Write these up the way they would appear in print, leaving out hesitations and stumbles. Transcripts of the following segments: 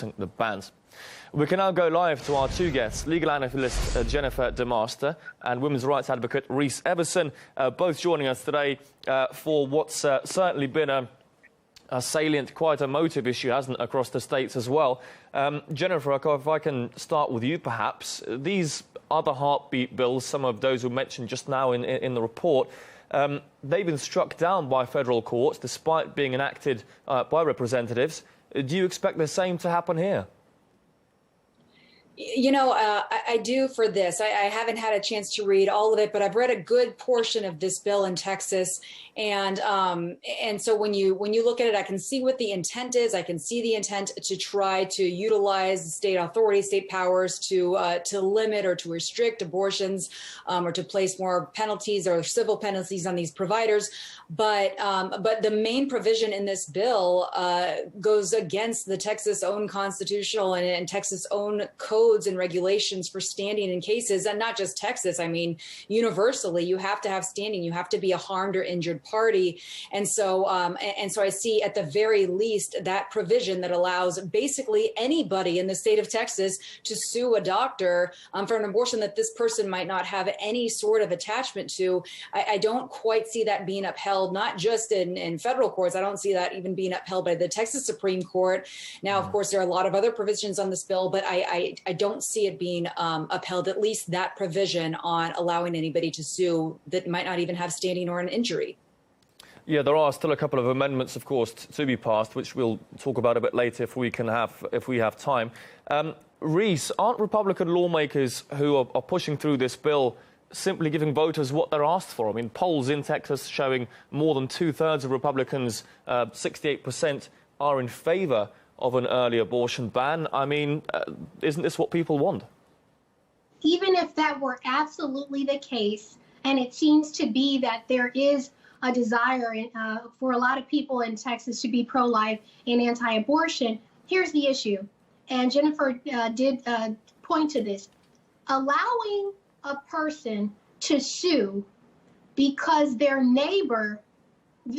supporting the bans. We can now go live to our two guests, legal analyst Jennifer DeMaster and women's rights advocate Reese Everson, both joining us today for what's certainly been a salient, quite emotive issue, hasn't it, across the states as well. Jennifer, if I can start with you, perhaps. These other heartbeat bills, some of those were mentioned just now in the report, they've been struck down by federal courts despite being enacted by representatives. Do you expect the same to happen here? You know, I do for this. I haven't had a chance to read all of it, but I've read a good portion of this bill in Texas. And so when you look at it, I can see what the intent is. I can see the intent to try to utilize state authorities, state powers to limit or to restrict abortions or to place more penalties or civil penalties on these providers. But the main provision in this bill goes against the Texas own constitutional and Texas own codes and regulations for standing in cases, and not just Texas. I mean, universally, you have to have standing. You have to be a harmed or injured party. And so I see at the very least that provision that allows basically anybody in the state of Texas to sue a doctor for an abortion that this person might not have any sort of attachment to. I don't quite see that being upheld, not just in federal courts. I don't see that even being upheld by the Texas Supreme Court. Now, of course, there are a lot of other provisions on this bill, but I don't see it being upheld, at least that provision on allowing anybody to sue that might not even have standing or an injury. Yeah, there are still a couple of amendments, of course, to be passed, which we'll talk about a bit later if we have time. Reese, aren't Republican lawmakers who are pushing through this bill simply giving voters what they're asked for? I mean, polls in Texas showing more than two-thirds of Republicans, 68%, are in favor of an early abortion ban. I mean, isn't this what people want? Even if that were absolutely the case, and it seems to be that there is a desire for a lot of people in Texas to be pro-life and anti-abortion, here's the issue. And Jennifer did point to this. Allowing a person to sue because their neighbor,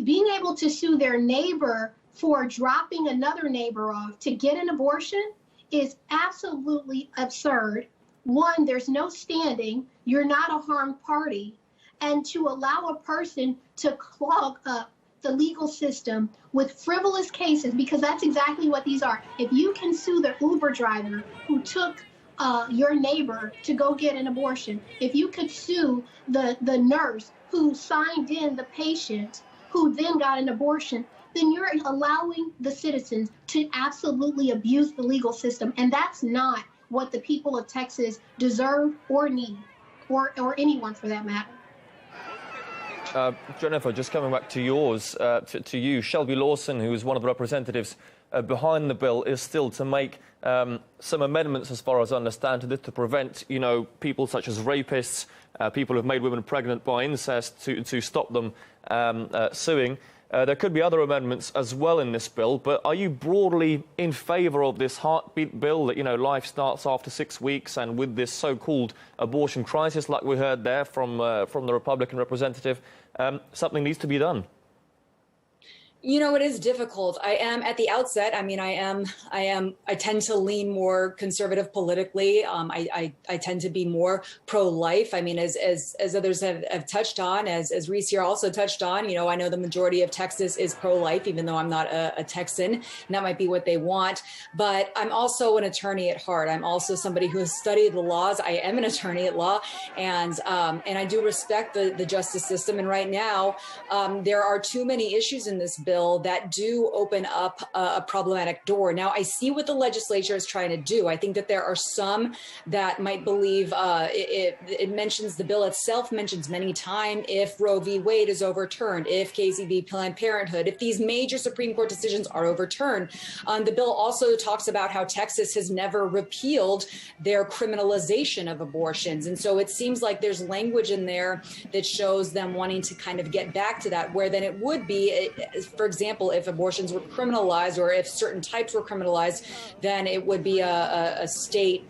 being able to sue their neighbor for dropping another neighbor off to get an abortion is absolutely absurd. One, there's no standing. You're not a harmed party. And to allow a person to clog up the legal system with frivolous cases, because that's exactly what these are. If you can sue the Uber driver who took your neighbor to go get an abortion, if you could sue the nurse who signed in the patient who then got an abortion, then you're allowing the citizens to absolutely abuse the legal system. And that's not what the people of Texas deserve or need, or anyone for that matter. Jennifer, just coming back to yours, to you, Shelby Lawson, who is one of the representatives behind the bill, is still to make some amendments, as far as I understand, to this, to prevent, people such as rapists, people who've made women pregnant by incest, to stop them suing. There could be other amendments as well in this bill, but are you broadly in favour of this heartbeat bill that, life starts after 6 weeks, and with this so-called abortion crisis, like we heard there from the Republican representative, something needs to be done? It is difficult. I am at the outset. I mean, I tend to lean more conservative politically. I tend to be more pro-life. I mean, as others have touched on, as Reese here also touched on, I know the majority of Texas is pro-life, even though I'm not a Texan, and that might be what they want. But I'm also an attorney at heart. I'm also somebody who has studied the laws. I am an attorney at law, and I do respect the justice system. And right now, there are too many issues in this bill that do open up a problematic door. Now, I see what the legislature is trying to do. I think that there are some that might believe it mentions, the bill itself mentions many times, if Roe v. Wade is overturned, if Casey v. Planned Parenthood, if these major Supreme Court decisions are overturned. The bill also talks about how Texas has never repealed their criminalization of abortions. And so it seems like there's language in there that shows them wanting to kind of get back to that, where then it would be, for example, if abortions were criminalized or if certain types were criminalized, then it would be a state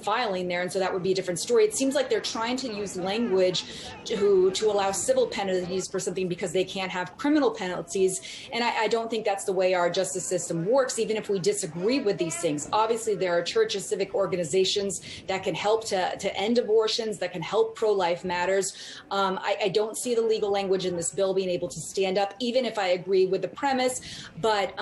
filing there. And so that would be a different story. It seems like they're trying to use language to allow civil penalties for something because they can't have criminal penalties. And I don't think that's the way our justice system works, even if we disagree with these things. Obviously, there are churches, civic organizations that can help to end abortions, that can help pro-life matters. I don't see the legal language in this bill being able to stand up, even if I agree with the premise. But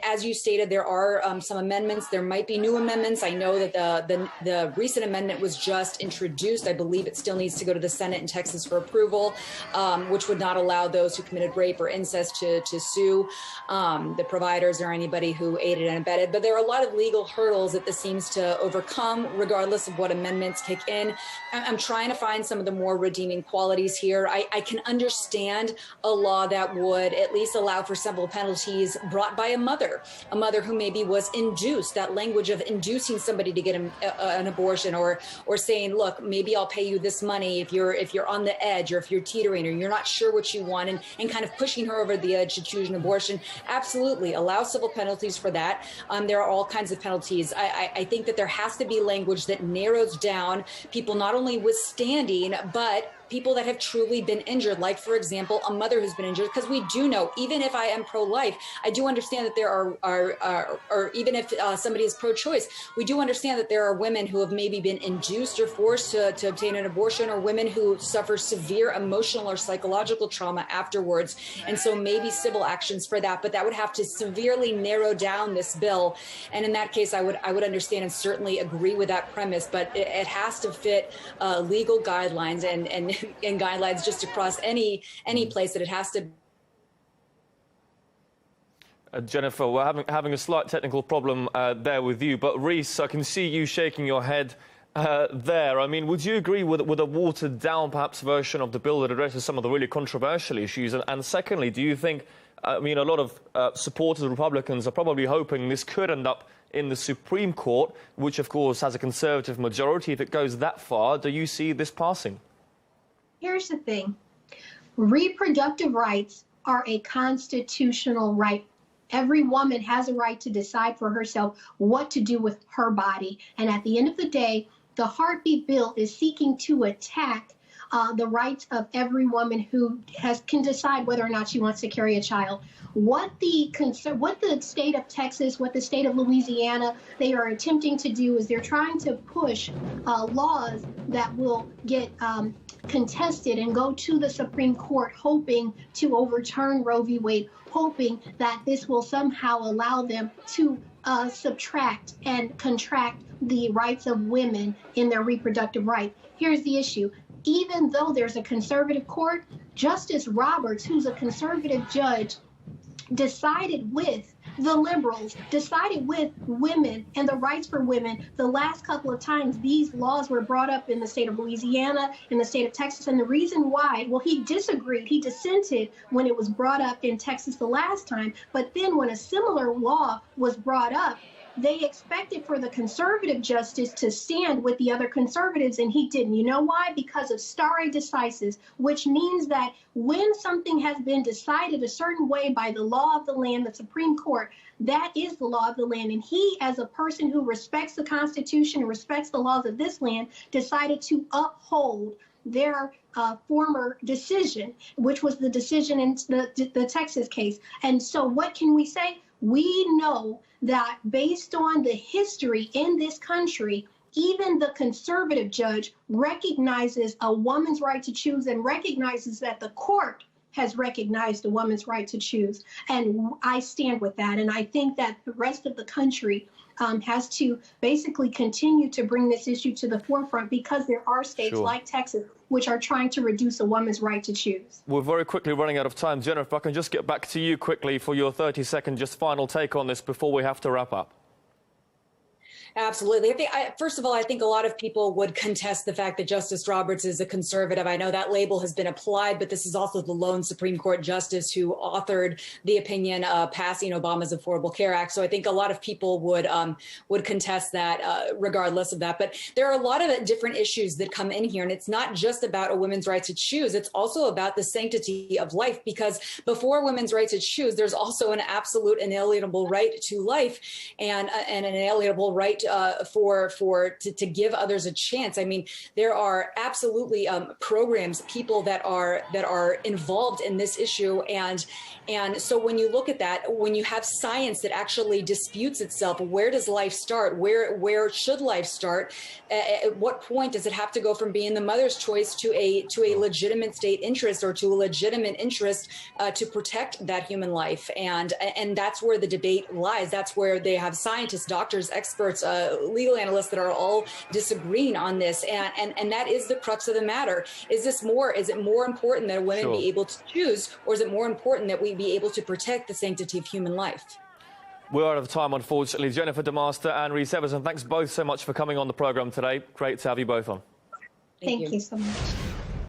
as you stated, there are some amendments. There might be new amendments. I know that the recent amendment was just introduced. I believe it still needs to go to the Senate in Texas for approval, which would not allow those who committed rape or incest to sue the providers or anybody who aided and abetted. But there are a lot of legal hurdles that this seems to overcome, regardless of what amendments kick in. I'm trying to find some of the more redeeming qualities here. I can understand a law that would at least allow for civil penalties brought by a mother who maybe was induced. That language of inducing somebody to get an abortion, or saying, look, maybe I'll pay you this money if you're on the edge, or if you're teetering, or you're not sure what you want, and kind of pushing her over the edge to choose an abortion. Absolutely, allow civil penalties for that. There are all kinds of penalties. I think that there has to be language that narrows down people not only withstanding, but people that have truly been injured, like, for example, a mother who's been injured, because we do know, even if I am pro-life, I do understand that there are or even if somebody is pro-choice, we do understand that there are women who have maybe been induced or forced to obtain an abortion, or women who suffer severe emotional or psychological trauma afterwards. And so maybe civil actions for that, but that would have to severely narrow down this bill. And in that case, I would understand and certainly agree with that premise, but it has to fit legal guidelines and guidelines just across any place that it has to. Jennifer, we're having a slight technical problem there with you, but Reese, I can see you shaking your head there. I mean, would you agree with a watered-down, perhaps, version of the bill that addresses some of the really controversial issues? And secondly, do you think, I mean, a lot of supporters of Republicans are probably hoping this could end up in the Supreme Court, which, of course, has a conservative majority. If it goes that far, do you see this passing? Here's the thing. Reproductive rights are a constitutional right. Every woman has a right to decide for herself what to do with her body. And at the end of the day, the Heartbeat bill is seeking to attack the rights of every woman who can decide whether or not she wants to carry a child. What the state of Texas, what the state of Louisiana, they are attempting to do is they're trying to push laws that will get contested and go to the Supreme Court, hoping to overturn Roe v. Wade, hoping that this will somehow allow them to subtract and contract the rights of women in their reproductive rights. Here's the issue. Even though there's a conservative court, Justice Roberts, who's a conservative judge, decided with the liberals, decided with women and the rights for women the last couple of times these laws were brought up in the state of Louisiana, in the state of Texas. And the reason why, well, he disagreed, he dissented when it was brought up in Texas the last time. But then when a similar law was brought up, they expected for the conservative justice to stand with the other conservatives, and he didn't. You know why? Because of stare decisis, which means that when something has been decided a certain way by the law of the land, the Supreme Court, that is the law of the land. And he, as a person who respects the Constitution and respects the laws of this land, decided to uphold their former decision, which was the decision in the Texas case. And so what can we say? We know that based on the history in this country, even the conservative judge recognizes a woman's right to choose and recognizes that the court has recognized a woman's right to choose. And I stand with that. And I think that the rest of the country has to basically continue to bring this issue to the forefront, because there are states like Texas which are trying to reduce a woman's right to choose. We're very quickly running out of time. Jennifer, if I can just get back to you quickly for your 30-second just final take on this before we have to wrap up. Absolutely. First of all, I think a lot of people would contest the fact that Justice Roberts is a conservative. I know that label has been applied, but this is also the lone Supreme Court justice who authored the opinion passing Obama's Affordable Care Act. So I think a lot of people would contest that regardless of that. But there are a lot of different issues that come in here. And it's not just about a woman's right to choose. It's also about the sanctity of life, because before women's right to choose, there's also an absolute inalienable right to life and an inalienable right to give others a chance. I mean, there are absolutely programs, people that are involved in this issue, and so when you look at that, when you have science that actually disputes itself, where does life start? Where should life start? At what point does it have to go from being the mother's choice to a legitimate state interest, or to a legitimate interest to protect that human life? And that's where the debate lies. That's where they have scientists, doctors, experts, legal analysts that are all disagreeing on this, and that is the crux of the matter. Is it more important that women be able to choose, or is it more important that we be able to protect the sanctity of human life? We're out of time, unfortunately. Jennifer DeMaster and Reese Everson, thanks both so much for coming on the programme today. Great to have you both on. Thank you so much.